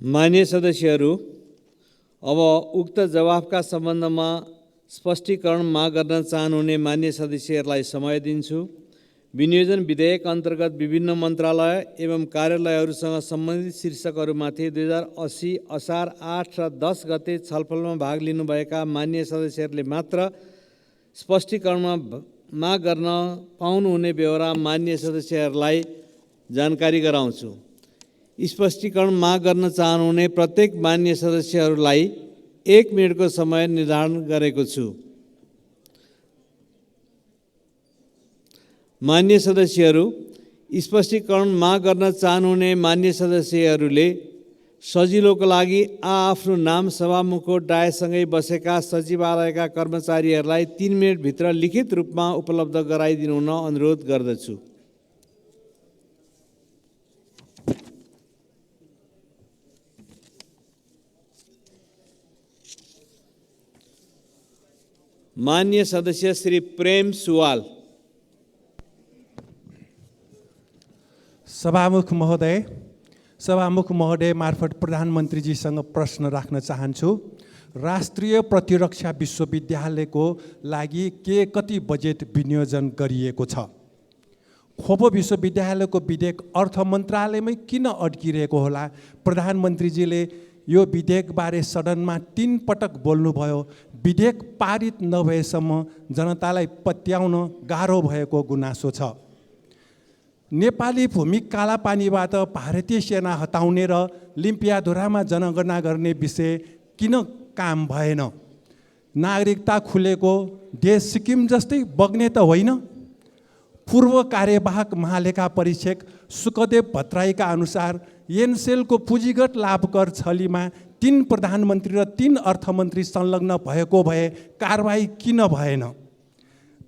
मान्य सदस्यहरू, अब उक्त जवाफका सम्बन्धमा स्पष्टीकरण माग गर्न चाहनुहुने मान्य सदस्यहरूलाई समय दिन्छु। विनियोजन विधेयक अन्तर्गत विभिन्न मन्त्रालय एवं कार्यालयहरूसँग सम्बन्धित शीर्षकहरूमाथि 2080 असार 8 र 10 गते छलफलमा भाग लिनुभएका मान्य सदस्यहरूले मात्र स्पष्टीकरणमा माग गर्न पाउनुहुने बेहोरा मान्य सदस्यहरूलाई जानकारी गराउँछु। स्पष्टीकरण माग गर्न चाहनुहुने प्रत्येक मान्य सदस्यहरूलाई 1 मिनेटको समय निर्धारण गरेको छु। मान्य सदस्यहरू, स्पष्टीकरण माग गर्न चाहनुहुने मान्य सदस्यहरूले सजिलोको लागि आफ्नो नाम सभामुखको डायसँगै बसेका सचिवालयका कर्मचारीहरूलाई 3 मिनेटभित्र लिखित रूपमा उपलब्ध गराइदिनु हुन अनुरोध गर्दछु। मान्य सदस्य श्री प्रेम सुवाल। सभामुख महोदय मार्फत प्रधानमन्त्रीजीसँग प्रश्न राख्न चाहन्छु। राष्ट्रिय प्रतिरक्षा विश्वविद्यालयको लागि कति बजेट विनियोजन गरिएको छ? खोपो विश्वविद्यालयको विधेयक अर्थ मन्त्रालयमै किन अड्किरहेको होला? प्रधानमन्त्रीजीले यो विधेयकबारे सदनमा 3 पटक बोल्नुभयो। विधेयक पारित नभएसम्म जनतालाई पत्याउन गाह्रो भएको गुनासो छ। नेपाली भूमि कालापानीबाट भारतीय सेना हटाउने र लिम्पियाधुरामा जनगणना गर्ने विषय किन काम भएन? नागरिकता खुलेको देश सिक्किम जस्तै बग्ने त होइन? पूर्व कार्यवाहक महालेखा परीक्षक सुखदेव भट्टराईका अनुसार एनसेलको पुँजीगत लाभकर छलीमा 3 प्रधानमन्त्री र 3 अर्थमन्त्री संलग्न भएको भए कारबाही किन भएन?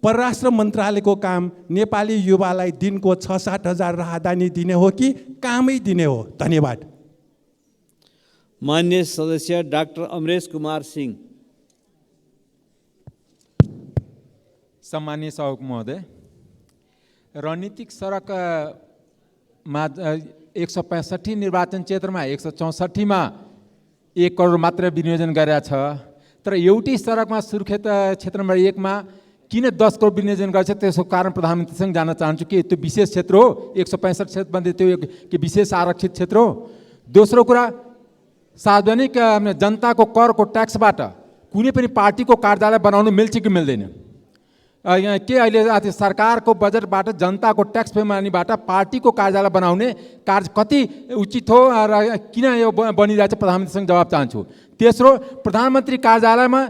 परराष्ट्र मन्त्रालयको काम नेपाली युवालाई दिनको 6-7 हजार राहदानी दिने हो कि कामै दिने हो? धन्यवाद। मान्य सदस्य डाक्टर अमरेश कुमार सिंह। सम्मानीय सभामुख महोदय, रणनीतिक सडकमा 165 निर्वाचन क्षेत्रमा 164 मा 1 करोड मात्र विनियोजन गरेका छ। तर एउटै सडकमा सुर्खेत क्षेत्र नम्बर 1 मा किन 10 करोड विनियोजन गर्छ? त्यसको कारण प्रधानमन्त्रीसँग जान्न चाहन्छु कि त्यो विशेष क्षेत्र हो? 165 क्षेत्रमध्ये त्यो के विशेष आरक्षित क्षेत्र हो? दोस्रो कुरा, सार्वजनिक जनताको करको ट्याक्सबाट कुनै पनि पार्टीको कार्यालय बनाउनु मिल्छ कि मिल्दैन? के अहिले सरकारको बजेटबाट जनताको ट्याक्स पेमानीबाट पार्टीको कार्यालय बनाउने कार्य कति उचित हो र किन यो बनिरहेछ? प्रधानमन्त्रीसँग जवाब चाहन्छु। तेस्रो, प्रधानमन्त्री कार्यालयमा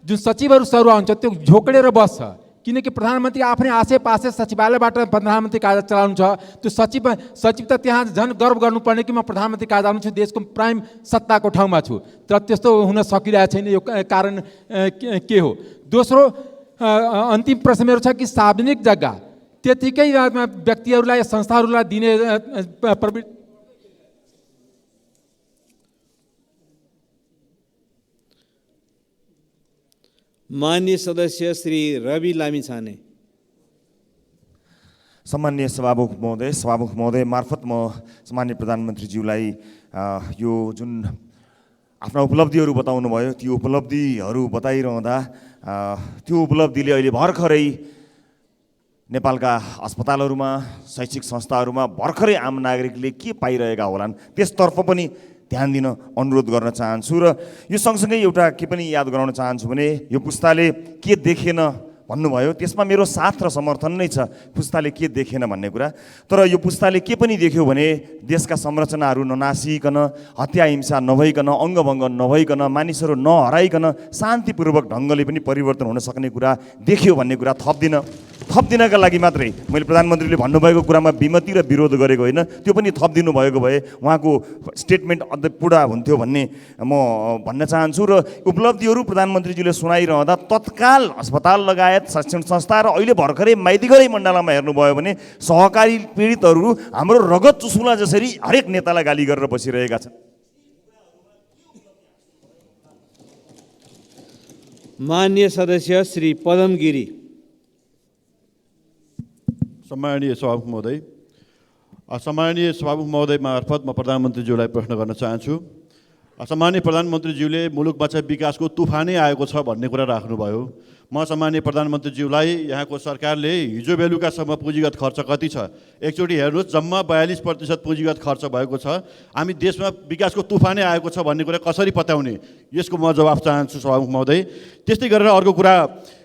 जुन सचिवहरू सरुवा हुन्छ त्यो झोक्डेर बस्छ, किनकि प्रधानमन्त्री आफ्नै आसेपासे सचिवालयबाट प्रधानमन्त्री कार्यालय चलाउनु छ। त्यो सचिव त त्यहाँ झन् गर्व गर्नुपर्ने कि म प्रधानमन्त्री कार्यालयमा छु, देशको प्राइम सत्ताको ठाउँमा छु। तर त्यस्तो हुन सकिरहेको छैन। यो कारण के हो? दोस्रो, अन्तिम प्रश्न मेरो छ कि सार्वजनिक जग्गा त्यतिकै व्यक्तिहरूलाई संस्थाहरूलाई दिने प्रवृत्ति। मान्य सदस्य श्री रवि लामिछाने। सम्मानीय सभामुख महोदय मार्फत म सम्मानीय प्रधानमन्त्रीज्यूलाई यो जुन आफ्ना उपलब्धिहरू बताउनु भयो, त्यो उपलब्धिहरू बताइरहँदा त्यो उपलब्धिले अहिले भर्खरै नेपालका अस्पतालहरूमा, शैक्षिक संस्थाहरूमा भर्खरै आम नागरिकले के पाइरहेका होलान् त्यसतर्फ पनि ध्यान दिन अनुरोध गर्न चाहन्छु। र यो सँगसँगै एउटा के पनि याद गराउन चाहन्छु भने यो पुस्ताले के देखेन भन्नुभयो, त्यसमा मेरो साथ र समर्थन नै छ। पुस्ताले के देखेन भन्ने कुरा, तर यो पुस्ताले के पनि देख्यो भने देशका संरचनाहरू ननासिकन, हत्या हिंसा नभइकन, अङ्गभङ्ग नभइकन, मानिसहरू नहराइकन शान्तिपूर्वक ढङ्गले पनि परिवर्तन हुन सक्ने कुरा देख्यो भन्ने कुरा थप्दिनका लागि मात्रै मैले प्रधानमन्त्रीले भन्नुभएको कुरामा विमति र विरोध गरेको होइन, त्यो पनि थपिदिनु भएको भए उहाँको स्टेटमेन्ट अझै पुरा हुन्थ्यो भन्ने म भन्न चाहन्छु। र उपलब्धिहरू प्रधानमन्त्रीजीले सुनाइरहँदा तत्काल अस्पताल लगायत शिक्षण संस्था र अहिले भर्खरै माइतीघरै मण्डलामा हेर्नुभयो भने सहकारी पीडितहरू हाम्रो रगत चुसुला जसरी हरेक नेतालाई गाली गरेर बसिरहेका छन्। मान्य सदस्य श्री पदम गिरी। सम्माननीय सभामुख महोदय मार्फत म प्रधानमन्त्रीज्यूलाई प्रश्न गर्न चाहन्छु। सम्माननीय प्रधानमन्त्रीज्यूले मुलुकमा चाहिँ विकासको तुफानै आएको छ भन्ने कुरा राख्नुभयो। म सम्माननीय प्रधानमन्त्रीज्यूलाई यहाँको सरकारले हिजो बेलुकासम्म पुँजीगत खर्च कति छ एकचोटि हेर्नुहोस्, जम्मा 42% पुँजीगत खर्च भएको छ। हामी देशमा विकासको तुफानै आएको छ भन्ने कुरा कसरी पत्याउने, यसको म जवाफ चाहन्छु सभामुख महोदय। त्यस्तै गरेर अर्को कुरा,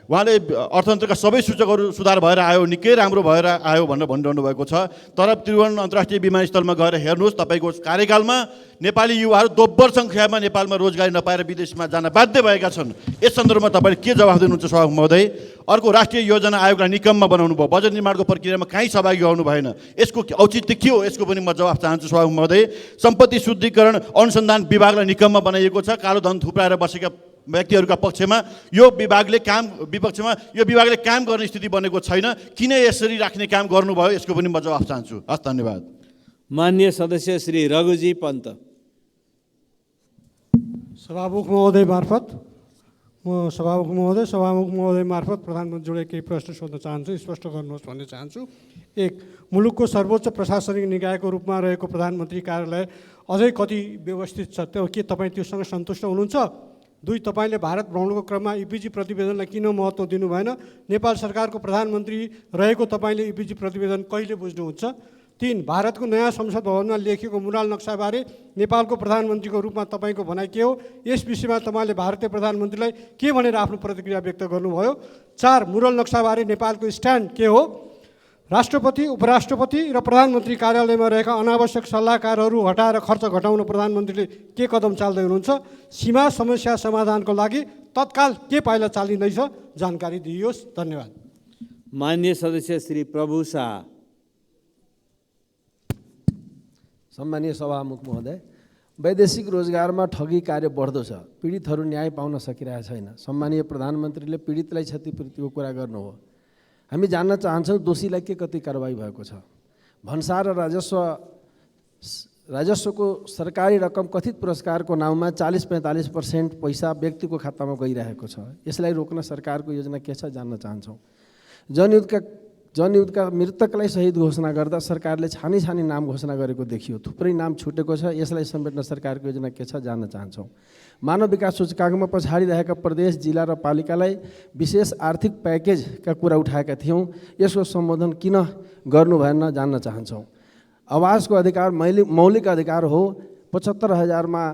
उहाँले अर्थतन्त्रका सबै सूचकहरू सुधार भएर आयो, निकै राम्रो भएर आयो भनेर भनिरहनु भएको छ। तर त्रिभुवन अन्तर्राष्ट्रिय विमानस्थलमा गएर हेर्नुहोस्, तपाईँको कार्यकालमा नेपाली युवाहरू दोब्बर सङ्ख्यामा नेपालमा रोजगारी नपाएर विदेशमा जान बाध्य भएका छन्। यस सन्दर्भमा तपाईँले के जवाफ दिनुहुन्छ सभामुख महोदय? अर्को, राष्ट्रिय योजना आयोगलाई निकममा बनाउनु भयो, बजेट निर्माणको प्रक्रियामा कहीँ सहभागी हुनु भएन, यसको औचित्य के हो? यसको पनि म जवाफ चाहन्छु सभामुख महोदय। सम्पत्ति शुद्धिकरण अनुसन्धान विभागलाई निकममा बनाइएको छ, कालो धन थुप्राएर बसेका व्यक्तिहरूका पक्षमा यो विभागले काम गर्ने स्थिति बनेको छैन। किन यसरी राख्ने काम गर्नुभयो, यसको पनि म जवाफ चाहन्छु। हस्, धन्यवाद। माननीय सदस्य श्री रघुजी पन्त। सभामुख महोदय मार्फत प्रधानमन्त्रीज्यूलाई केही प्रश्न सोध्न चाहन्छु, स्पष्ट गर्नुहोस् भन्ने चाहन्छु। 1, मुलुकको सर्वोच्च प्रशासनिक निकायको रूपमा रहेको प्रधानमन्त्री कार्यालय अझै कति व्यवस्थित छ, के तपाईँ त्योसँग सन्तुष्ट हुनुहुन्छ? 2, तपाईँले भारत भ्रमणको क्रममा इपिजी प्रतिवेदनलाई किन महत्त्व दिनु भएन? नेपाल सरकारको प्रधानमन्त्री रहेको तपाईँले इपिजी प्रतिवेदन कहिले बुझ्नुहुन्छ? 3, भारतको नयाँ संसद भवनमा लेखिएको मुराल नक्साबारे नेपालको प्रधानमन्त्रीको रूपमा तपाईँको भनाइ के हो? यस विषयमा तपाईँले भारतीय प्रधानमन्त्रीलाई के भनेर आफ्नो प्रतिक्रिया व्यक्त गर्नुभयो? 4, मुराल नक्साबारे नेपालको स्ट्यान्ड के हो? राष्ट्रपति, उपराष्ट्रपति र प्रधानमन्त्री कार्यालयमा रहेका अनावश्यक सल्लाहकारहरू हटाएर खर्च घटाउन प्रधानमन्त्रीले के कदम चाल्दै हुनुहुन्छ? सीमा समस्या समाधानको लागि तत्काल के पाइला चालिँदैछ, जानकारी दिइयोस्। धन्यवाद। माननीय सदस्य श्री प्रभु शाह। सम्मानीय सभामुख महोदय, वैदेशिक रोजगारमा ठगी कार्य बढ्दो छ, पीडितहरू न्याय पाउन सकिरहेको छैन। सम्मानीय प्रधानमन्त्रीले पीडितलाई क्षतिपूर्तिको कुरा गर्नुभयो। हामी जान्न चाहन्छौँ दोषीलाई के कति कारबाही भएको छ? भन्सार र राजस्वको सरकारी रकम कथित पुरस्कारको नाउँमा 40-45% पैसा व्यक्तिको खातामा गइरहेको छ। यसलाई रोक्न सरकारको योजना के छ जान्न चाहन्छौँ। जनयुद्धका मृतकलाई शहीद घोषणा गर्दा सरकारले छानी नाम घोषणा गरेको देखियो, थुप्रै नाम छुटेको छ। यसलाई समेट्न सरकारको योजना के छ जान्न चाहन्छौँ। मानव विकास सूचकाङ्कमा पछाडि रहेका प्रदेश, जिल्ला र पालिकालाई विशेष आर्थिक प्याकेजका कुरा उठाएका थियौँ, यसको सम्बोधन किन गर्नु भएन जान्न चाहन्छौँ। आवासको अधिकार मौलिक अधिकार हो, 75,000मा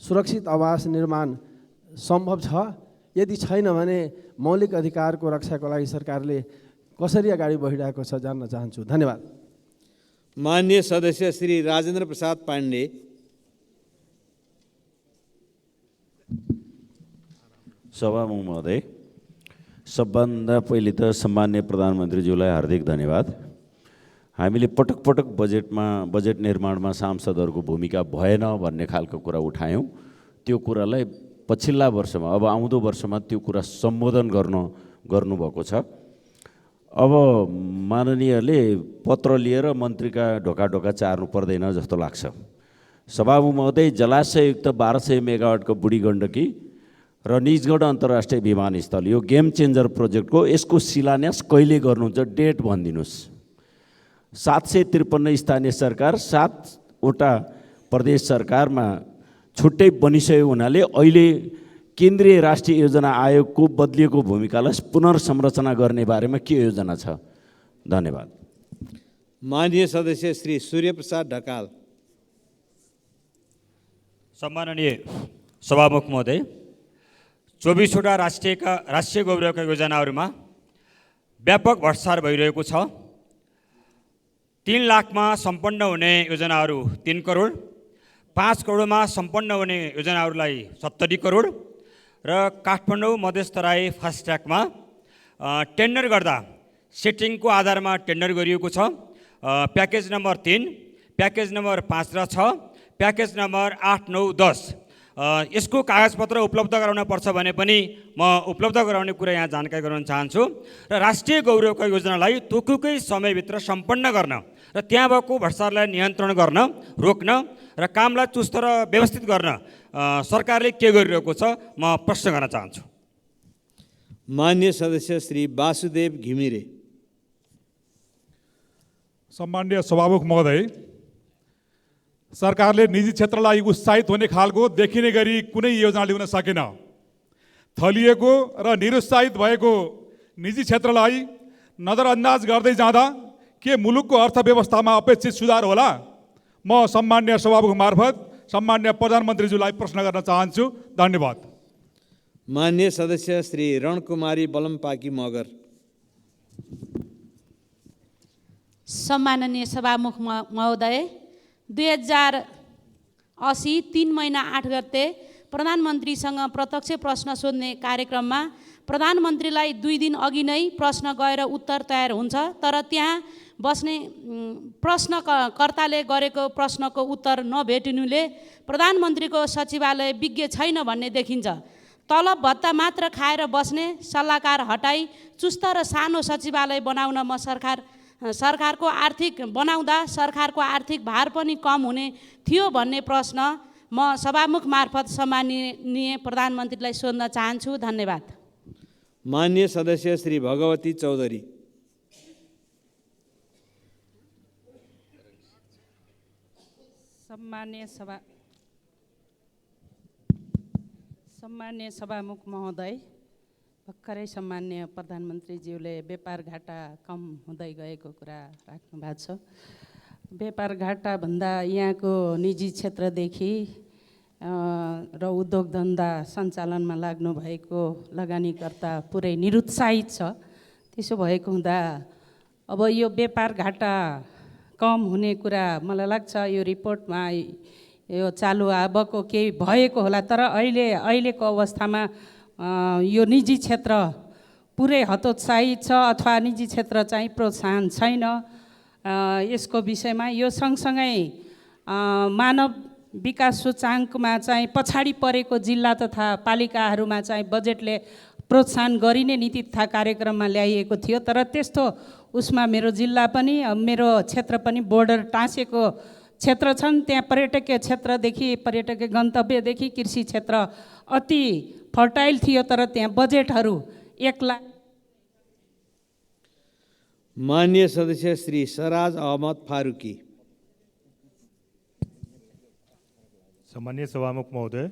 सुरक्षित आवास निर्माण सम्भव छ। यदि छैन भने मौलिक अधिकारको रक्षाको लागि सरकारले कसरी अगाडि बढिरहेको छ जान्न चाहन्छु। धन्यवाद। माननीय सदस्य श्री राजेन्द्र प्रसाद पाण्डे। सभामुख महोदय, सबभन्दा पहिले त सम्माननीय प्रधानमन्त्रीज्यूलाई हार्दिक धन्यवाद। हामीले पटक बजेट निर्माणमा सांसदहरूको भूमिका भएन भन्ने खालको कुरा उठायौँ। त्यो कुरालाई पछिल्ला वर्षमा, अब आउँदो वर्षमा त्यो कुरा सम्बोधन गर्नुभएको छ। अब माननीयले पत्र लिएर मन्त्रीका ढोका चार्नु पर्दैन जस्तो लाग्छ। सभामुख महोदय, जलाशययुक्त 1200 मेगावाटको बुढी गण्डकी र निजगढ अन्तर्राष्ट्रिय विमानस्थल, यो गेम चेन्जर प्रोजेक्टको यसको शिलान्यास कहिले गर्नुहुन्छ, डेट भनिदिनुहोस्। 753 स्थानीय सरकार, 7वटा प्रदेश सरकारमा छुट्टै बनिसक्यो हुनाले अहिले केन्द्रीय राष्ट्रिय योजना आयोगको बदलिएको भूमिकालाई पुनर्संरचना गर्ने बारेमा के योजना छ? धन्यवाद। माननीय सदस्य श्री सूर्यप्रसाद ढकाल। सम्माननीय सभामुख महोदय, 24वटा राष्ट्रिय गौरवका योजनाहरूमा व्यापक भ्रष्टाचार भइरहेको छ। 3 लाखमा सम्पन्न हुने योजनाहरू 3 करोड, 5 करोडमा सम्पन्न हुने योजनाहरूलाई 70 करोड र काठमाडौँ मधेसतराई फास्ट ट्र्याकमा टेन्डर गर्दा सेटिङको आधारमा टेन्डर गरिएको छ। प्याकेज नम्बर 3, प्याकेज नम्बर 5 र 6, प्याकेज नम्बर 8, 9, 10 यसको कागजपत्र उपलब्ध गराउन पर्छ भने पनि म उपलब्ध गराउने कुरा यहाँ जानकारी गराउन चाहन्छु। र राष्ट्रिय गौरवका योजनालाई तोकेकै समयभित्र सम्पन्न गर्न र त्यहाँ भएको भ्रष्टाचारलाई नियन्त्रण गर्न, रोक्न र कामलाई चुस्त र व्यवस्थित गर्न सरकारले के गरिरहेको छ म प्रश्न गर्न चाहन्छु। माननीय सदस्य श्री वासुदेव घिमिरे। सम्माननीय सभामुख महोदय, सरकारले निजी क्षेत्रलाई उत्साहित हुने खालको देखिने गरी कुनै योजना ल्याउन सकेन। थलिएको र निरुत्साहित भएको निजी क्षेत्रलाई नजरअन्दाज गर्दै जाँदा के मुलुकको अर्थव्यवस्थामा अपेक्षित सुधार होला? म सम्मान्य सभामुख मार्फत सम्मान्य प्रधानमन्त्रीज्यूलाई प्रश्न गर्न चाहन्छु। धन्यवाद। मान्य सदस्य श्री रणकुमारी बलमपाकी मगर। सम्माननीय सभामुख महोदय, 2080 3 महिना 8 गते प्रधानमन्त्रीसँग प्रत्यक्ष प्रश्न सोध्ने कार्यक्रममा प्रधानमन्त्रीलाई 2 दिन अघि नै प्रश्न गएर उत्तर तयार हुन्छ, तर त्यहाँ बस्ने प्रश्नकर्ताले गरेको प्रश्नको उत्तर नभेटिनुले प्रधानमन्त्रीको सचिवालय विज्ञ छैन भन्ने देखिन्छ। तलब भत्ता मात्र खाएर बस्ने सल्लाहकार हटाई चुस्त र सानो सचिवालय बनाउन सरकारको सरकारको आर्थिक भार पनि कम हुने थियो भन्ने प्रश्न म सभामुख मार्फत सम्माननीय प्रधानमन्त्रीलाई सोध्न चाहन्छु। धन्यवाद। मान्य सदस्य श्री भगवती चौधरी। सम्मान्य सभामुख महोदय, भर्खरै सम्मान्य प्रधानमन्त्रीज्यूले व्यापार घाटा कम हुँदै गएको कुरा राख्नु भएको छ। व्यापार घाटा भन्दा यहाँको निजी क्षेत्रदेखि र उद्योग धन्दा सञ्चालनमा लाग्नु भएको लगानीकर्ता पुरै निरुत्साहित छ। त्यसो भएको हुँदा अब यो व्यापार घाटा कम हुने कुरा मलाई लाग्छ यो रिपोर्टमा यो चालु अबको केही भएको होला, तर अहिलेको अवस्थामा यो निजी क्षेत्र पुरै हतोत्साहित छ अथवा निजी क्षेत्र चाहिँ प्रोत्साहन छैन। यसको विषयमा यो सँगसँगै मानव विकास सूचाङ्कमा चाहिँ पछाडि परेको जिल्ला तथा पालिकाहरूमा चाहिँ बजेटले प्रोत्साहन गरिने नीति तथा कार्यक्रममा ल्याइएको थियो, तर त्यस्तो उसमा मेरो जिल्ला पनि मेरो क्षेत्र पनि बोर्डर टाँसेको क्षेत्र छन्। त्यहाँ पर्यटकीय क्षेत्रदेखि पर्यटकीय गन्तव्यदेखि कृषि क्षेत्र अति फर्टाइल थियो, तर त्यहाँ बजेटहरू 1 लाख। मान्य सदस्य श्री सराज अहमद फारूकी। सम्मान्य सभामुख महोदय,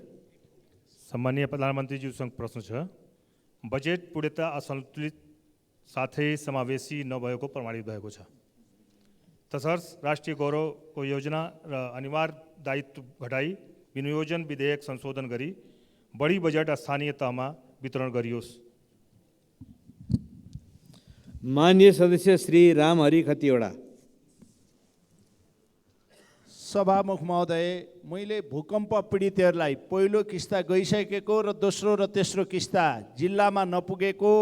सम्मान्य प्रधानमन्त्रीज्यूसँग प्रश्न छ। बजेट पूर्णतः असन्तुलित साथै समावेशी नभएको प्रमाणित भएको छ। तसर्थ राष्ट्रिय गौरवको योजना र अनिवार्य दायित्व घटाई विनियोजन विधेयक संशोधन गरी बढी बजेट स्थानीय तहमा वितरण गरियोस्। मान्य सदस्य श्री रामहरि खतिवडा। सभामुख महोदय, मैले भूकम्प पीडितहरूलाई पहिलो किस्ता गइसकेको र दोस्रो र तेस्रो किस्ता जिल्लामा नपुगेको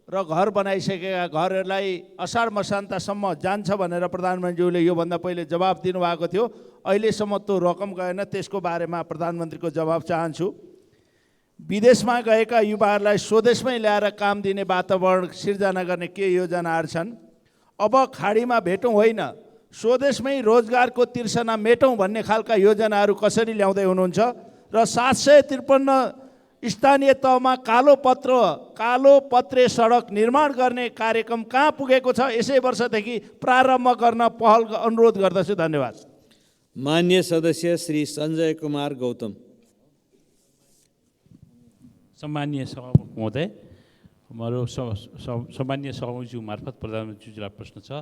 र घर बनाइसकेका घरहरूलाई असार मसान्तसम्म जान्छ भनेर प्रधानमन्त्रीज्यूले योभन्दा पहिले जवाब दिनुभएको थियो। अहिलेसम्म त्यो रकम गएन, त्यसको बारेमा प्रधानमन्त्रीको जवाब चाहन्छु। विदेशमा गएका युवाहरूलाई स्वदेशमै ल्याएर काम दिने वातावरण सिर्जना गर्ने के योजनाहरू छन्? अब खाडीमा भेटौँ होइन, स्वदेशमै रोजगारको तिर्सना मेटौँ भन्ने खालका योजनाहरू कसरी ल्याउँदै हुनुहुन्छ? र 753 स्थानीय तहमा कालो पत्रे सडक निर्माण गर्ने कार्यक्रम कहाँ पुगेको छ? यसै वर्षदेखि प्रारम्भ गर्न पहल अनुरोध गर्दछु। धन्यवाद। मान्य सदस्य श्री सञ्जय कुमार गौतम। सम्मान्य सभामुख महोदय, मेरो सम्मान्य सभामुखज्यू मार्फत प्रधानमन्त्रीज्यूलाई प्रश्न छ।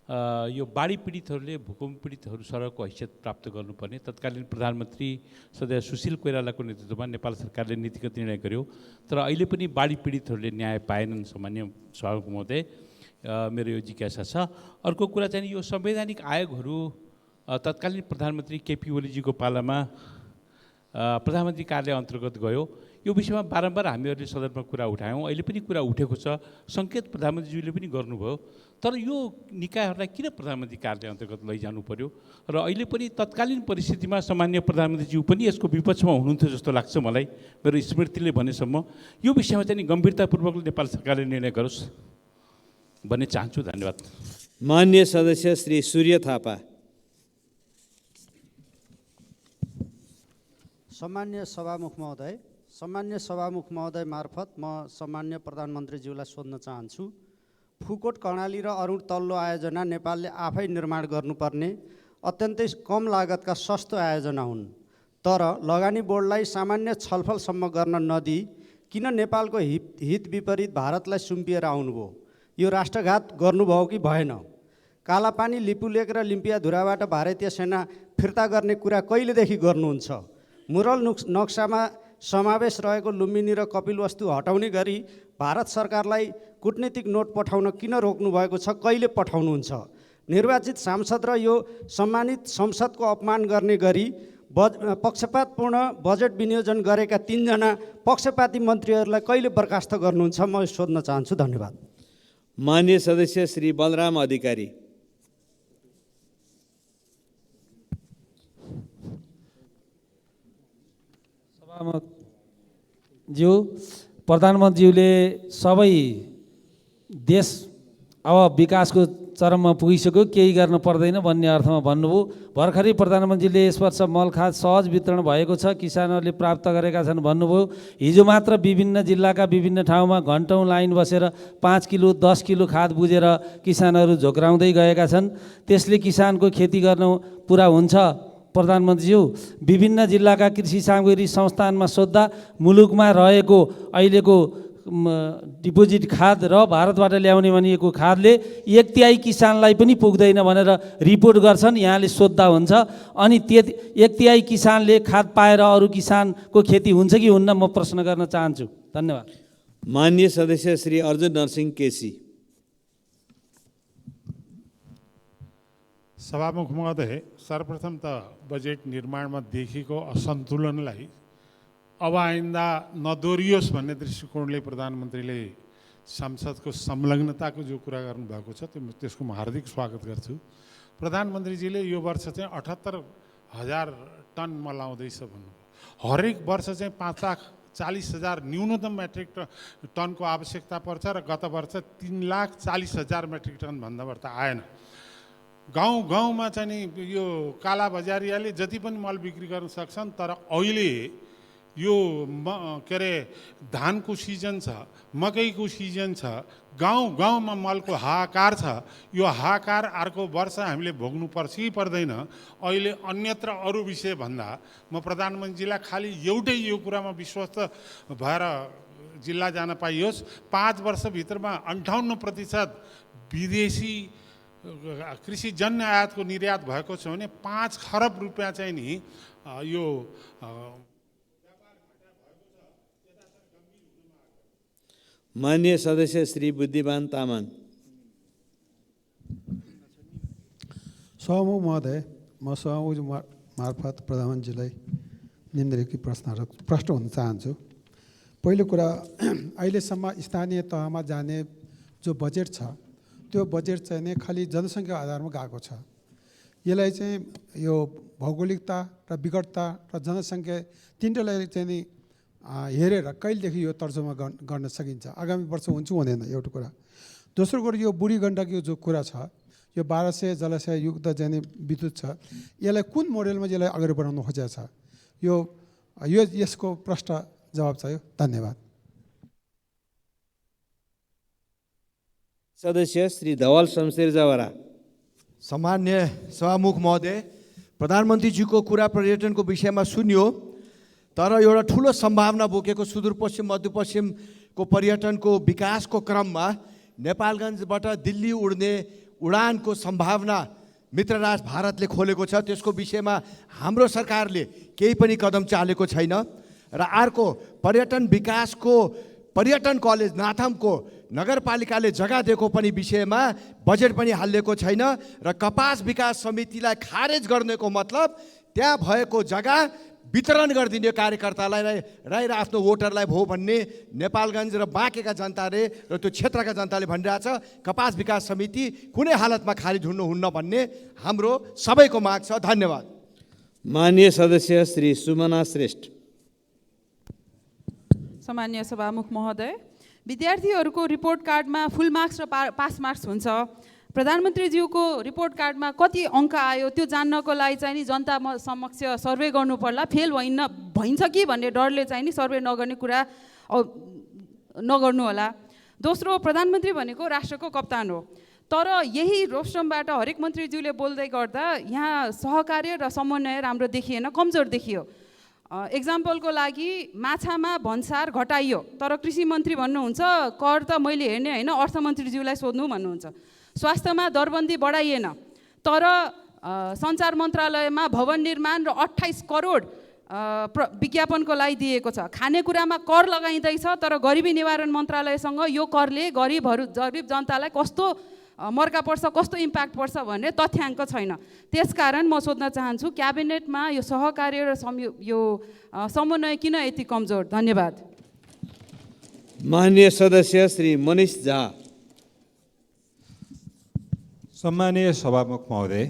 यो बाढी पीडितहरूले भूकम्प पीडितहरू सरहको हैसियत प्राप्त गर्नुपर्ने तत्कालीन प्रधानमन्त्री सदैव सुशील कोइरालाको नेतृत्वमा नेपाल सरकारले नीतिगत निर्णय गर्यो, तर अहिले पनि बाढी पीडितहरूले न्याय पाएनन्। सम्मान्य सभामुख महोदय, मेरो यो जिज्ञासा छ। अर्को कुरा चाहिँ यो संवैधानिक आयोगहरू तत्कालीन प्रधानमन्त्री केपी ओलीजीको पालामा प्रधानमन्त्री कार्यालय अन्तर्गत गयो। यो विषयमा बारम्बार हामीहरूले सदनमा कुरा उठायौँ, अहिले पनि कुरा उठेको छ, सङ्केत प्रधानमन्त्रीज्यूले पनि गर्नुभयो, तर यो निकायहरूलाई किन प्रधानमन्त्री कार्यालय अन्तर्गत लैजानु पर्यो? र अहिले पनि तत्कालीन परिस्थितिमा सामान्य प्रधानमन्त्रीज्यू पनि यसको विपक्षमा हुनुहुन्थ्यो जस्तो लाग्छ मलाई, मेरो स्मृतिले भनेसम्म। यो विषयमा चाहिँ गम्भीरतापूर्वक नेपाल सरकारले निर्णय गरोस् भन्ने चाहन्छु। धन्यवाद। मान्य सदस्य श्री सूर्य थापा। सम्मान्य सभामुख महोदय मार्फत म सम्मान्य प्रधानमन्त्रीज्यूलाई सोध्न चाहन्छु। फुकोट कर्णाली र अरुण तल्लो आयोजना नेपालले आफै निर्माण गर्नुपर्ने अत्यन्तै कम लागतका सस्तो आयोजना हुन्। तर लगानी बोर्डलाई सामान्य छलफलसम्म गर्न नदिई किन नेपालको हित विपरीत भारतलाई सुम्पिएर आउनुभयो? यो राष्ट्रघात गर्नुभयो कि भएन? कालापानी, लिपुलेक र लिम्पियाधुराबाट भारतीय सेना फिर्ता गर्ने कुरा कहिलेदेखि गर्नुहुन्छ? मुरल नक्सामा समावेश रहेको लुम्बिनी र कपिलवस्तु हटाउने गरी भारत सरकारलाई कूटनीतिक नोट पठाउन किन रोक्नु भएको छ? कहिले पठाउनुहुन्छ? निर्वाचित सांसद र यो सम्मानित संसदको अपमान गर्ने गरी पक्षपातपूर्ण बजेट विनियोजन गरेका 3 जना पक्षपाती मन्त्रीहरूलाई कहिले बर्खास्त गर्नुहुन्छ? म सोध्न चाहन्छु। धन्यवाद। माननीय सदस्य श्री बलराम अधिकारी। ज्यू, प्रधानमन्त्रीज्यूले सबै देश अब विकासको चरममा पुगिसक्यो, केही गर्न पर्दैन भन्ने अर्थमा भन्नुभयो। भर्खरै प्रधानमन्त्रीले यस वर्ष मलखाद सहज वितरण भएको छ, किसानहरूले प्राप्त गरेका छन् भन्नुभयो। हिजो मात्र विभिन्न जिल्लाका विभिन्न ठाउँमा घन्टौँ लाइन बसेर 5 किलो 10 किलो खाद बुझेर किसानहरू झोक्राउँदै गएका छन्। त्यसले किसानको खेती गर्नु पुरा हुन्छ? प्रधानमन्त्रीज्यू, विभिन्न जिल्लाका कृषि सामग्री संस्थानमा सोद्धा मुलुकमा रहेको अहिलेको डिपोजिट खाद र भारतबाट ल्याउने भनिएको खादले 1/3 किसानलाई पनि पुग्दैन भनेर रिपोर्ट गर्छन्। यहाँले सोद्धा हुन्छ। अनि 1/3 किसानले खाद पाएर अरू किसानको खेती हुन्छ कि हुन्न, म प्रश्न गर्न चाहन्छु। धन्यवाद। माननीय सदस्य श्री अर्जुन नरसिंह केसी। सभामुख महोदय, सर्वप्रथम त बजेट निर्माणमा देखिएको असन्तुलनलाई अब आइन्दा नदोरियोस् भन्ने दृष्टिकोणले प्रधानमन्त्रीले संसदको संलग्नताको जो कुरा गर्नुभएको छ त्यसको म हार्दिक स्वागत गर्छु। प्रधानमन्त्रीजीले यो वर्ष चाहिँ 78,000 टन मल आउँदैछ भन्नुभयो। हरेक वर्ष चाहिँ 5,40,000 न्यूनतम मेट्रिक टनको आवश्यकता पर्छ र गत वर्ष 3,40,000 मेट्रिक टन भन्दा बढ्ता आएन। गाउँ गाउँमा चाहिँ नि यो कालाबजारियाले जति पनि मल बिक्री गर्न सक्छन्, तर अहिले यो के अरे धानको सिजन छ, मकैको सिजन छ, गाउँ गाउँमा मलको हाहाकार छ। यो हाहाकार अर्को वर्ष हामीले भोग्नु पर्छ कि पर्दैन? अहिले अन्यत्र अरू विषय भन्दा म प्रधानमन्त्रीलाई खालि एउटै यो कुरामा विश्वस्त भएर जिल्ला जान पाइयोस्। 5 वर्षभित्रमा 58% विदेशी कृषिजन्य आयातको निर्यात भएको छ भने 5 खरब रुपियाँ चाहिँ नि यो माननीय सदस्य श्री बुद्धिमान तामाङ। सभामुख महोदय, म सभामुख मार्फत प्रधानमन्त्रीलाई निम्नलिखित प्रश्न हुन चाहन्छु। पहिलो कुरा, अहिलेसम्म स्थानीय तहमा जाने जो बजेट छ त्यो बजेट चाहिँ नै खालि जनसङ्ख्या आधारमा गएको छ। यसलाई चाहिँ यो भौगोलिकता र विकटता र जनसङ्ख्या तिनटैलाई चाहिँ नि हेरेर कहिलेदेखि यो तर्जुमा गर्न सकिन्छ? आगामी वर्ष हुन्छ हुँदैन? एउटा कुरा। दोस्रो कुरा, यो बुढी गण्डकी जो कुरा छ, यो 1200 जलाशय युक्त चाहिँ नि विद्युत छ, यसलाई कुन मोडेलमा यसलाई अगाडि बढाउनु खोजेको छ? यसको प्रश्न जवाब चाहियो। धन्यवाद। सदस्य श्री धवल शमशेर जवरा। सम्मान्य सभामुख महोदय, प्रधानमन्त्रीजीको कुरा पर्यटनको विषयमा सुन्यो, तर एउटा ठुलो सम्भावना बोकेको सुदूरपश्चिम मध्यपश्चिमको पर्यटनको विकासको क्रममा नेपालगञ्जबाट दिल्ली उड्ने उडानको सम्भावना मित्रराष्ट्र भारतले खोलेको छ। त्यसको विषयमा हाम्रो सरकारले केही पनि कदम चालेको छैन। र अर्को, पर्यटन विकासको पर्यटन कलेज नाथमको नगरपालिकाले जग्गा दिएको पनि विषयमा बजेट पनि हालिएको छैन। र कपास विकास समितिलाई खारेज गर्नेको मतलब त्यहाँ भएको जग्गा वितरण गरिदिने कार्यकर्तालाई र आफ्नो भोटरलाई भो भन्ने नेपालगञ्ज र बाँकेका जनताले र त्यो क्षेत्रका जनताले भनिरहेछ। कपास विकास समिति कुनै हालतमा खारिज हुनुहुन्न भन्ने हाम्रो सबैको माग छ। धन्यवाद। माननीय सदस्य श्री सुमना श्रेष्ठ। सम्मान्य सभामुख महोदय, विद्यार्थीहरूको रिपोर्ट कार्डमा फुल मार्क्स र पास मार्क्स हुन्छ। प्रधानमन्त्रीज्यूको रिपोर्ट कार्डमा कति अङ्क आयो त्यो जान्नको लागि चाहिँ नि जनता समक्ष सर्वे गर्नु पर्ला। फेल भइन्छ कि भन्ने डरले चाहिँ नि सर्वे नगर्ने कुरा नगर्नु होला। दोस्रो, प्रधानमन्त्री भनेको राष्ट्रको कप्तान हो। तर यही रोस्टमबाट हरेक मन्त्रीज्यूले बोल्दै गर्दा यहाँ सहकार्य र समन्वय राम्रो देखिएन, कमजोर देखियो। एक्जाम्पलको लागि माछामा भन्सार घटाइयो, तर कृषि मन्त्री भन्नुहुन्छ कर त मैले हेर्ने होइन, अर्थमन्त्रीज्यूलाई सोध्नु भन्नुहुन्छ। स्वास्थ्यमा दरबन्दी बढाइएन, तर सञ्चार मन्त्रालयमा भवन निर्माण र 28 करोड विज्ञापनको लागि दिएको छ। खानेकुरामा कर लगाइँदैछ, तर गरिबी निवारण मन्त्रालयसँग यो करले गरिब जनतालाई कस्तो मर्का पर्छ, कस्तो इम्प्याक्ट पर्छ भन्ने तथ्याङ्क छैन। त्यसकारण म सोध्न चाहन्छु क्याबिनेटमा यो सहकार्य र यो समन्वय किन यति कमजोर? धन्यवाद। माननीय सदस्य श्री मनीष झा। सम्मानीय सभामुख महोदय,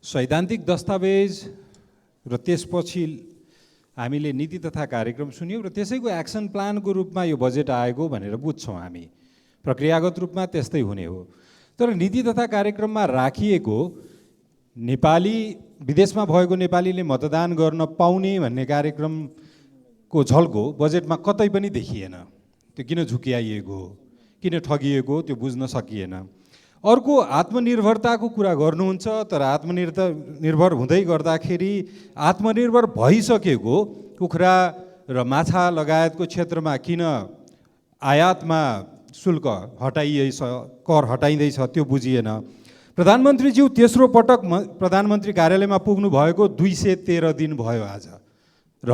सैद्धान्तिक दस्तावेज र त्यसपछि हामीले नीति तथा कार्यक्रम सुन्यौँ र त्यसैको एक्सन प्लानको रूपमा यो बजेट आएको भनेर बुझ्छौँ हामी। प्रक्रियागत रूपमा त्यस्तै हुने हो। तर नीति तथा कार्यक्रममा राखिएको नेपाली विदेशमा भएको नेपालीले मतदान गर्न पाउने भन्ने कार्यक्रमको झल्को बजेटमा कतै पनि देखिएन। त्यो किन झुक्याइएको, किन ठगिएको त्यो बुझ्न सकिएन। अर्को आत्मनिर्भरताको कुरा गर्नुहुन्छ, तर आत्मनिर्भर हुँदै गर्दाखेरि आत्मनिर्भर भइसकेको कुखुरा र माछा लगायतको क्षेत्रमा किन आयातमा शुल्क हटाइएछ, कर हटाइँदैछ त्यो बुझिएन। प्रधानमन्त्रीज्यू तेस्रो पटक प्रधानमन्त्री कार्यालयमा पुग्नु भएको 213 दिन भयो आज, र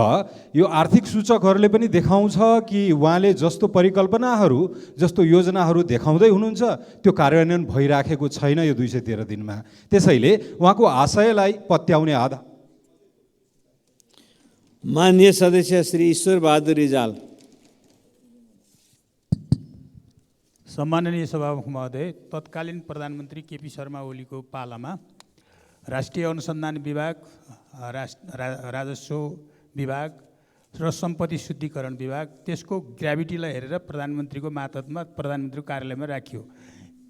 यो आर्थिक सूचकहरूले पनि देखाउँछ कि उहाँले जस्तो परिकल्पनाहरू, जस्तो योजनाहरू देखाउँदै हुनुहुन्छ त्यो कार्यान्वयन भइराखेको छैन यो 213 दिनमा। त्यसैले उहाँको आशयलाई पत्याउने आधार। माननीय सदस्य श्री ईश्वर बहादुर रिजाल। सम्माननीय सभामुख महोदय, तत्कालीन प्रधानमन्त्री केपी शर्मा ओलीको पालामा राष्ट्रिय अनुसन्धान विभाग, राजस्व विभाग र सम्पत्ति शुद्धिकरण विभाग त्यसको ग्राभिटीलाई हेरेर प्रधानमन्त्रीको मातहतमा प्रधानमन्त्रीको कार्यालयमा राखियो।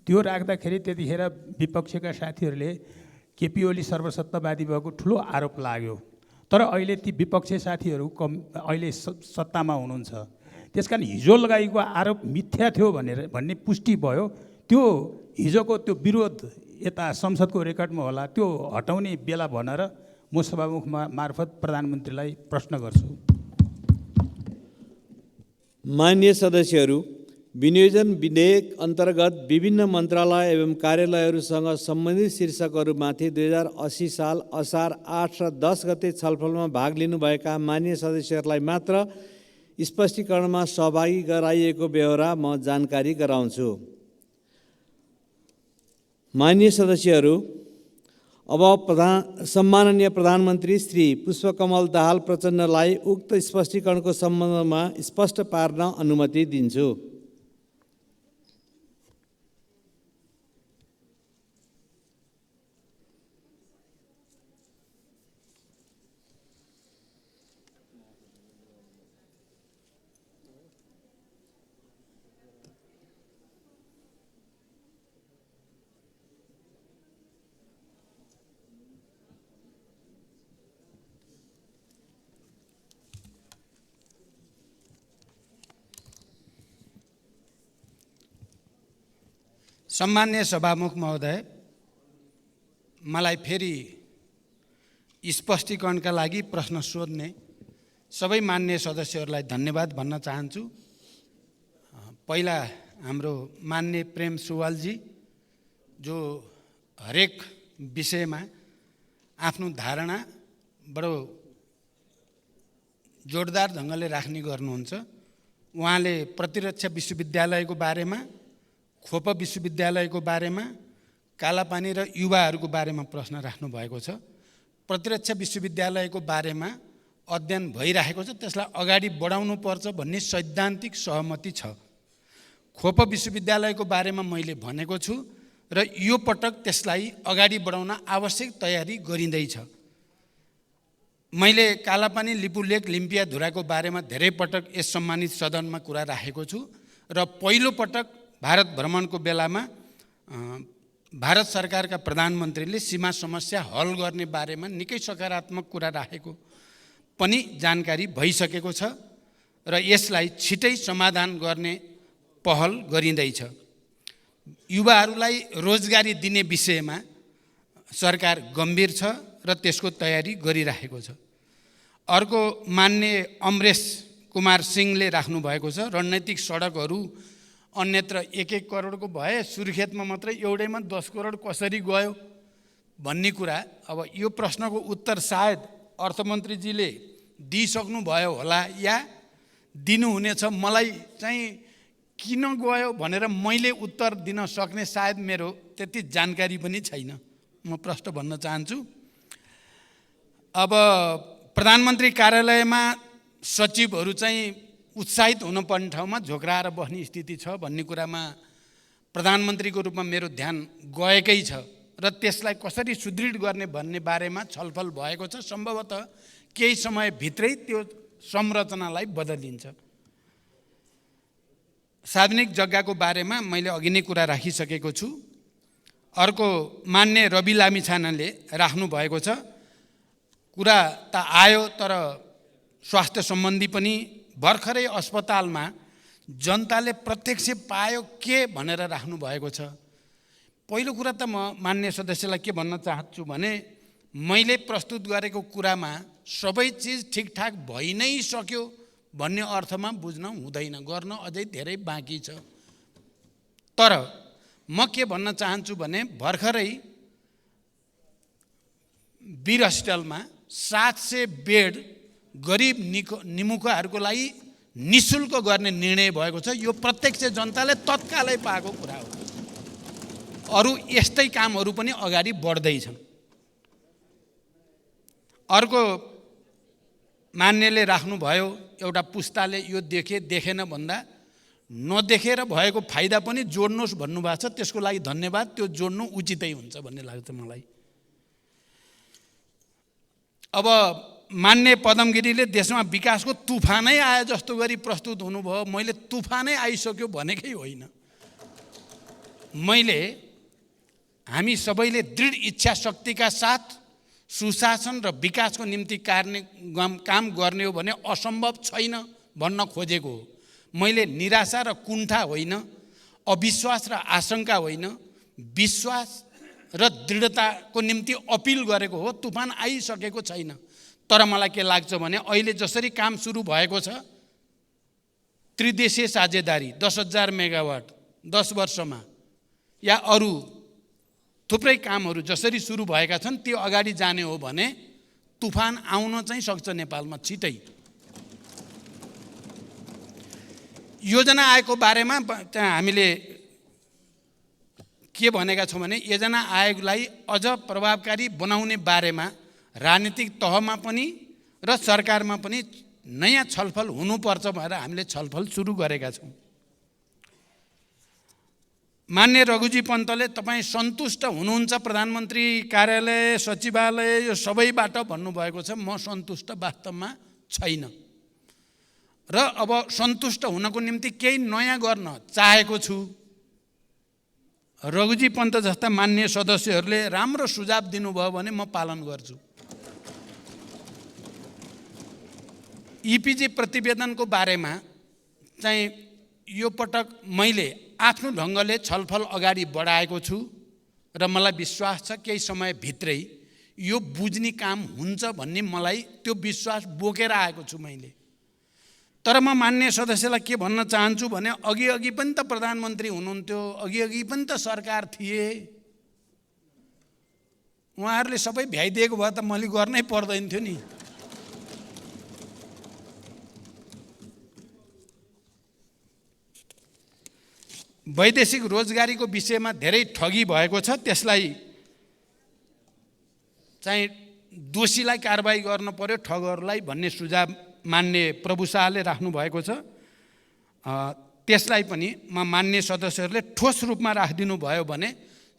त्यो राख्दाखेरि त्यतिखेर विपक्षका साथीहरूले केपी ओली सर्वसत्तावादी भएको ठुलो आरोप लाग्यो। तर अहिले ती विपक्षी साथीहरू अहिले सत्तामा हुनुहुन्छ, त्यसकारण हिजो लगाइएको आरोप मिथ्या थियो भन्ने पुष्टि भयो। त्यो हिजोको त्यो विरोध यता संसदको रेकर्डमा होला, त्यो हटाउने बेला भनेर म सभामुख मार्फत प्रधानमन्त्रीलाई प्रश्न गर्छु। माननीय सदस्यहरू, विनियोजन विधेयक अन्तर्गत विभिन्न मन्त्रालय एवं कार्यालयहरूसँग सम्बन्धित शीर्षकहरूमाथि 2080 साल असार 8 र 10 गते छलफलमा भाग लिनुभएका माननीय सदस्यहरूलाई मात्र स्पष्टीकरणमा सहभागी गराइएको बेहोरा म जानकारी गराउँछु। माननीय सदस्यहरू, अब सम्माननीय प्रधानमन्त्री श्री पुष्पकमल दाहाल प्रचण्डलाई उक्त स्पष्टीकरणको सम्बन्धमा स्पष्ट पार्न अनुमति दिन्छु। सम्मान्य सभामुख महोदय, मलाई फेरि स्पष्टीकरणका लागि प्रश्न सोध्ने सबै मान्य सदस्यहरूलाई धन्यवाद भन्न चाहन्छु। पहिला हाम्रो मान्य प्रेम सुवालजी, जो हरेक विषयमा आफ्नो धारणा बडो जोडदार ढङ्गले राख्ने गर्नुहुन्छ। उहाँले प्रतिरक्षा विश्वविद्यालयको बारेमा, खोप विश्वविद्यालयको बारेमा, कालापानी र युवाहरूको बारेमा प्रश्न राख्नु भएको छ। प्रतिरक्षा विश्वविद्यालयको बारेमा अध्ययन भइरहेको छ, त्यसलाई अगाडि बढाउनु पर्छ भन्ने सैद्धान्तिक सहमति छ। खोप विश्वविद्यालयको बारेमा मैले भनेको छु र यो पटक त्यसलाई अगाडि बढाउन आवश्यक तयारी गरिँदैछ। मैले कालापानी, लिपुलेक, लिम्पियाधुराको बारेमा धेरै पटक यस सम्मानित सदनमा कुरा राखेको छु र पहिलो पटक भारत भ्रमणको बेलामा भारत सरकारका प्रधानमन्त्रीले सीमा समस्या हल गर्ने बारेमा निकै सकारात्मक कुरा राखेको पनि जानकारी भइसकेको छ र यसलाई छिटै समाधान गर्ने पहल गरिँदैछ। युवाहरूलाई रोजगारी दिने विषयमा सरकार गम्भीर छ र त्यसको तयारी गरिरहेको छ। अर्को माननीय अमरेश कुमार सिंहले राख्नुभएको छ रणनीतिक सडकहरू अन्यत्र 1-1 करोडको भए सुर्खेतमा मात्रै एउटैमा 10 करोड कसरी गयो भन्ने कुरा। अब यो प्रश्नको उत्तर सायद अर्थमन्त्रीजीले दिइसक्नुभयो होला या दिनुहुनेछ। मलाई चाहिँ किन गयो भनेर मैले उत्तर दिन सक्ने सायद मेरो त्यति जानकारी पनि छैन। म प्रश्न भन्न चाहन्छु। अब प्रधानमन्त्री कार्यालयमा सचिवहरू चाहिँ उत्साहित हुनुपर्ने ठाउँमा झोक्राएर बस्ने स्थिति छ भन्ने कुरामा प्रधानमन्त्रीको रूपमा मेरो ध्यान गएकै छ र त्यसलाई कसरी सुदृढ गर्ने भन्ने बारेमा छलफल भएको छ। सम्भवतः केही समयभित्रै त्यो संरचनालाई बदलिन्छ। सार्वजनिक जग्गाको बारेमा मैले अघि नै कुरा राखिसकेको छु। अर्को मान्य रवि लामिछानेले राख्नुभएको छ कुरा त आयो, तर स्वास्थ्य सम्बन्धी पनि भर्खरै अस्पतालमा जनताले प्रत्यक्ष पायो के भनेर राख्नुभएको छ। पहिलो कुरा त म मान्य सदस्यलाई के भन्न चाहन्छु भने मैले प्रस्तुत गरेको कुरामा सबै चिज ठिकठाक भइ नै सक्यो भन्ने अर्थमा बुझ्न हुँदैन, गर्न अझै धेरै बाँकी छ। तर म के भन्न चाहन्छु भने भर्खरै वीर हस्पिटलमा 700 बेड गरिब निमुखाहरूको लागि निःशुल्क गर्ने निर्णय भएको छ। यो प्रत्यक्ष जनताले तत्कालै पाएको कुरा हो। अरू यस्तै कामहरू पनि अगाडि बढ्दैछन्। अर्को मान्यले राख्नुभयो एउटा पुस्ताले यो देखेन भन्दा नदेखेर भएको फाइदा पनि जोड्नुहोस् भन्नुभएको छ। त्यसको लागि धन्यवाद। त्यो जोड्नु उचितै हुन्छ भन्ने लाग्छ मलाई। अब मान्य पदम गिरीले देशमा विकासको तुफानै आए जस्तो गरी प्रस्तुत हुनुभयो। मैले तुफानै आइसक्यो भनेकै होइन। हामी सबैले दृढ इच्छा शक्तिका साथ सुशासन र विकासको निम्ति काम गर्ने हो भने असम्भव छैन भन्न खोजेको हो। मैले निराशा र कुण्ठा होइन, अविश्वास र आशंका होइन, विश्वास र दृढताको निम्ति अपिल गरेको हो। तुफान आइसकेको छैन। तर मलाई के लाग्छ भने अहिले जसरी काम सुरु भएको छ त्रिदेशीय साझेदारी 10,000 मेगावाट 10 वर्षमा या अरू थुप्रै कामहरू जसरी सुरु भएका छन् त्यो अगाडि जाने हो भने तुफान आउन चाहिँ सक्छ नेपालमा छिटै। योजना आयोगको बारेमा हामीले के भनेका छौँ भने योजना आयोगलाई अझ प्रभावकारी बनाउने बारेमा राजनीतिक तहमा पनि र सरकारमा पनि नयाँ छलफल हुनुपर्छ भनेर हामीले छलफल सुरु गरेका छौँ। मान्य रघुजी पन्तले तपाईँ सन्तुष्ट हुनुहुन्छ प्रधानमन्त्री कार्यालय सचिवालय यो सबैबाट भन्नुभएको छ। म सन्तुष्ट वास्तवमा छैन र अब सन्तुष्ट हुनको निम्ति केही नयाँ गर्न चाहेको छु। रघुजी पन्त जस्ता मान्य सदस्यहरूले राम्रो सुझाव दिनुभयो भने म पालन गर्छु। इपिजी प्रतिवेदनको बारेमा चाहिँ यो पटक मैले आफ्नो ढङ्गले छलफल अगाडि बढाएको छु र मलाई विश्वास छ केही समयभित्रै यो बुझ्ने काम हुन्छ भन्ने मलाई त्यो विश्वास बोकेर आएको छु मैले। तर म मान्य सदस्यलाई के भन्न चाहन्छु भने अघि पनि त प्रधानमन्त्री हुनुहुन्थ्यो, अघि पनि त सरकार थिए, उहाँहरूले सबै भ्याइदिएको भए त मैले गर्नै पर्दैन थियो नि। वैदेशिक रोजगारीको विषयमा धेरै ठगी भएको छ। त्यसलाई चाहिँ दोषीलाई कारबाही गर्न पर्यो ठगहरूलाई भन्ने सुझाव मान्य प्रभु शाहले राख्नु भएको छ। त्यसलाई पनि मान्य सदस्यहरूले ठोस रूपमा राखिदिनु भयो भने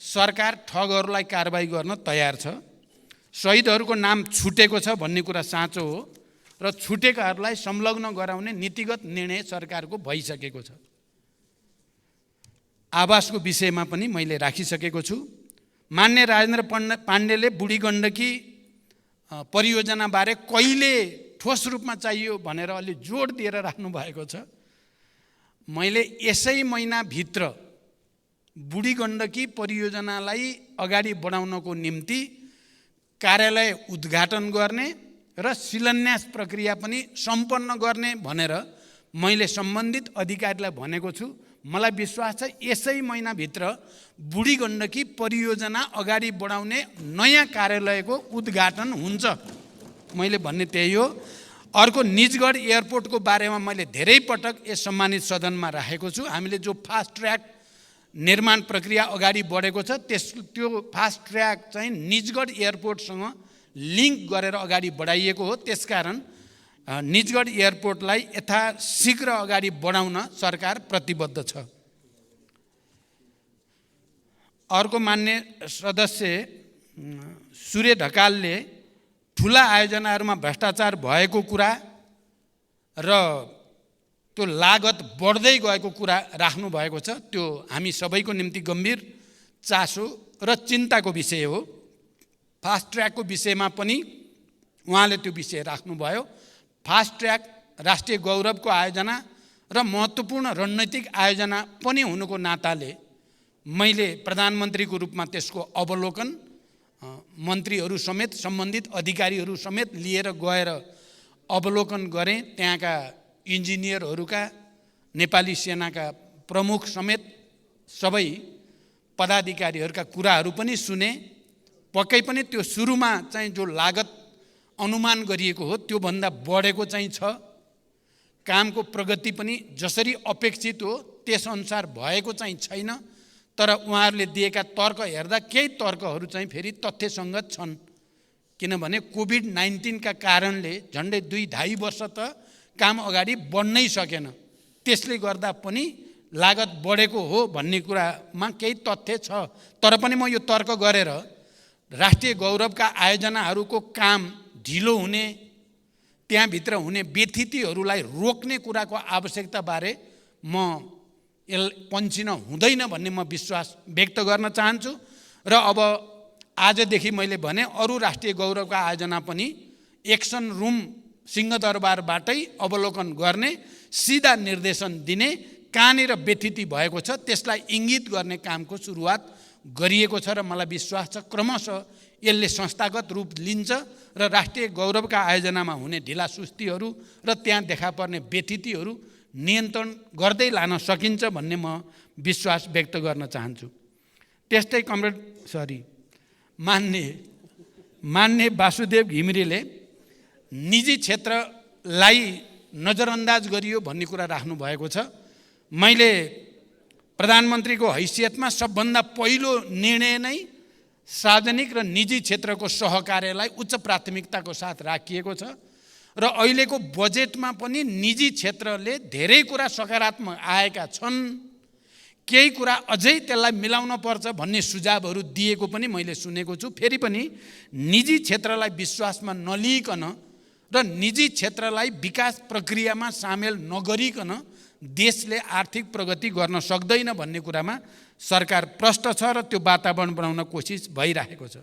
सरकार ठगहरूलाई कारबाही गर्न तयार छ। शहीदहरूको नाम छुटेको छ भन्ने कुरा साँचो हो र छुटेकाहरूलाई संलग्न गराउने नीतिगत निर्णय सरकारको भइसकेको छ। आवासको विषयमा पनि मैले राखिसकेको छु। मान्य राजेन्द्र पाण्डेले बुढी गण्डकी परियोजनाबारे कहिले ठोस रूपमा चाहियो भनेर अलि जोड दिएर राख्नु भएको छ। मैले यसै महिनाभित्र बुढी गण्डकी परियोजनालाई अगाडि बढाउनको निम्ति कार्यालय उद्घाटन गर्ने र शिलान्यास प्रक्रिया पनि सम्पन्न गर्ने भनेर मैले सम्बन्धित अधिकारीलाई भनेको छु। मलाई विश्वास छ यसै महिनाभित्र बुढी गण्डकी परियोजना अगाडि बढाउने नयाँ कार्यालयको उद्घाटन हुन्छ। मैले भन्ने त्यही हो। अर्को निजगढ एयरपोर्टको बारेमा मैले धेरै पटक यस सम्मानित सदनमा राखेको छु। हामीले जो फास्ट ट्र्याक निर्माण प्रक्रिया अगाडि बढेको छ त्यो फास्ट ट्र्याक चाहिँ निजगढ एयरपोर्टसँग लिङ्क गरेर अगाडि बढाइएको हो। त्यसकारण निजगढ एयरपोर्टलाई यथाशीघ्र अगाडि बढाउन सरकार प्रतिबद्ध छ। अर्को मान्य सदस्य सूर्य ढकालले ठुला आयोजनाहरूमा भ्रष्टाचार भएको कुरा र त्यो लागत बढ्दै गएको कुरा राख्नु भएको छ। त्यो हामी सबैको निम्ति गम्भीर चासो र चिन्ताको विषय हो। फास्ट ट्र्याकको विषयमा पनि उहाँले त्यो विषय राख्नुभयो। फास्ट ट्र्याक राष्ट्रिय गौरवको आयोजना र महत्त्वपूर्ण रणनीतिक आयोजना पनि हुनुको नाताले मैले प्रधानमन्त्रीको रूपमा त्यसको अवलोकन मन्त्रीहरू समेत सम्बन्धित अधिकारीहरू समेत लिएर गएर अवलोकन गरेँ। त्यहाँका इन्जिनियरहरूका नेपाली सेनाका प्रमुख समेत सबै पदाधिकारीहरूका कुराहरू पनि सुने। पक्कै पनि त्यो सुरुमा चाहिँ जो लागत अनुमान गरिएको हो त्योभन्दा बढेको चाहिँ छ। कामको प्रगति पनि जसरी अपेक्षित हो त्यसअनुसार भएको चाहिँ छैन। तर उहाँहरूले दिएका तर्क हेर्दा केही तर्कहरू चाहिँ फेरि तथ्यसङ्गत छन्। किनभने कोभिड-19 का कारणले झन्डै 2-2.5 वर्ष त काम अगाडि बढ्नै सकेन। त्यसले गर्दा पनि लागत बढेको हो भन्ने कुरामा केही तथ्य छ। तर पनि म यो तर्क गरेर राष्ट्रिय गौरवका आयोजनाहरूको काम ढिलो हुने, त्यहाँभित्र हुने व्यथितिहरूलाई रोक्ने कुराको आवश्यकताबारे म पन्छिन हुँदैन भन्ने म विश्वास व्यक्त गर्न चाहन्छु। र अब आजदेखि मैले भने अरू राष्ट्रिय गौरवका आयोजना पनि एक्सन रुम सिंहदरबारबाटै अवलोकन गर्ने, सिधा निर्देशन दिने, कहाँनिर व्यथिति भएको छ त्यसलाई इङ्गित गर्ने कामको सुरुवात गरिएको छ। र मलाई विश्वास छ क्रमशः यसले संस्थागत रूप लिन्छ र राष्ट्रिय गौरवका आयोजनामा हुने ढिलासुस्तीहरू र त्यहाँ देखा पर्ने व्यथितिहरू नियन्त्रण गर्दै लान सकिन्छ भन्ने म विश्वास व्यक्त गर्न चाहन्छु। त्यस्तै मान्य वासुदेव घिमिरेले निजी क्षेत्रलाई नजरअन्दाज गरियो भन्ने कुरा राख्नु भएको छ। मैले प्रधानमन्त्रीको हैसियतमा सबभन्दा पहिलो निर्णय नै सार्वजनिक र निजी क्षेत्रको सहकार्यलाई उच्च प्राथमिकताको साथ राखिएको छ। र अहिलेको बजेटमा पनि निजी क्षेत्रले धेरै कुरा सकारात्मक आएका छन्। केही कुरा अझै त्यसलाई मिलाउन पर्छ भन्ने सुझावहरू दिएको पनि मैले सुनेको छु। फेरि पनि निजी क्षेत्रलाई विश्वासमा नलिइकन र निजी क्षेत्रलाई विकास प्रक्रियामा सामेल नगरिकन देशले आर्थिक प्रगति गर्न सक्दैन भन्ने कुरामा सरकार प्रष्ट छ र त्यो वातावरण बनाउन कोसिस भइरहेको छ।